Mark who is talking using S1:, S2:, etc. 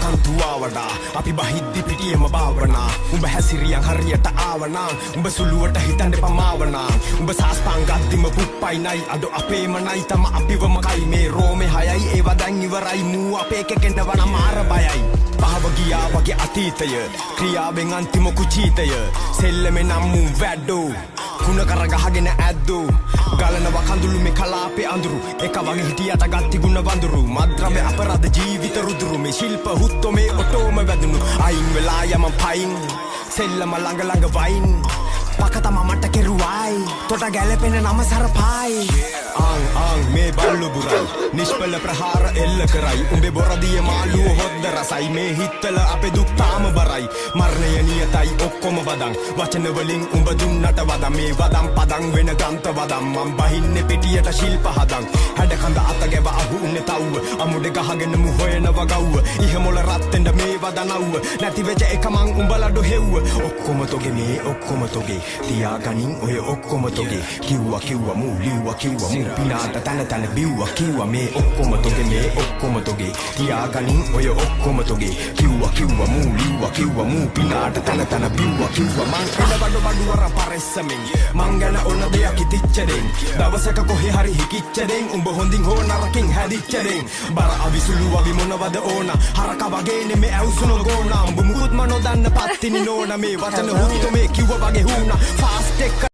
S1: කන්තු ආවඩා අපි බහිද්දි පිටියම භාවනා උඹ හැසිරියන් හරියට ආවනා උඹ සුළුවට හිතන්න පමාවනා උඹ සාස්පං ගද්දිම පුප්පයි නයි අද අපේම නයි තම අපිවම කයි මේ රෝමේ හයයි ඒවා දැන් ඉවරයි මූ අපේ කෙකෙන්නවන මාර බයයි පහව ගියා වගේ අතීතය ක්‍රියාවෙන් අන්තිම කුචීතය සෙල්ලමේ නම් මූ වැඩෝ කුණ කරගහගෙන ඇද්දෝ ගලනවා කඳුළු මේ කලාපේ අඳුරු එක වගේ හිටියට ගත්ති ගුණ වඳුරු මද්ද්‍රව්‍ය අපරාධ ජීවිත රුදුරු මේ ශිල්ප හුත්තෝ මේ ඔටෝම වැදුණු අයින් වෙලා යම පයින් සෙල්ලම ළඟ ළඟ වයින් පකතම මට කෙරුවයි තොට ගැලපෙන නම සරපයි ආං මේ බල්ලු බුරයි නිෂ්පල ප්‍රහාර එල්ල කරයි උඹේ බොරදිය මාළුව හොද්ද රසයි මේ හිත්තල අපේ දුක් තාම බරයි මරණය නියතයි ඔක්කොම වදන් වචන වලින් උඹ දුන්නට වදන් මේ වදන් පදන් වෙන ගන්ත වදන් මං බහින්නේ පිටියට ශිල්ප හදන් හැඩ කඳ අත ගැව අහුන්නේ තව්ව අමුඩ ගහගෙන මු හොයනව ගව්ව ඉහමොල රත්තෙන්ද මේ වදනව්ව නැති වෙච්ච එක මං උඹලඩ හෙව්ව ඔක්කොම තොගේ මේ ඔක්කොම තොගේ තියාගනින් ඔය ඔක්කොම තොගේ කිව්වා මූ ලිව්වා කිව්වා මූ පිනාට තන බිව්වා කිව්වා මේ ඔක්කොම තොගේ මේ ඔක්කොම තොගේ තියාගනින් ඔය ඔක්කොම තොගේ කිව්වා මූ ලිව්වා කිව්වා මූ පිනාට තන බිව්වා කිව්වා මං එළ බඩු වර පරෙස්සමින් මං ගැන ඔන්න දෙයක් ඉතිච්චදෙන් දවසක කොහේ හරි හිකිච්චදෙන් උඹ හොඳින් හෝ නරකින් හැදිච්චදෙන් බර අවිසුළු අවි මොනවද ඕන හරක වගේ නෙමේ ඇවුසුන ගෝනා උඹ මුකුත්ම නොදන්න පත්තිනි නෝන මේ වචන හුත්තු මේ කිව්ව වගේ හුණා ෆාස්ට් එක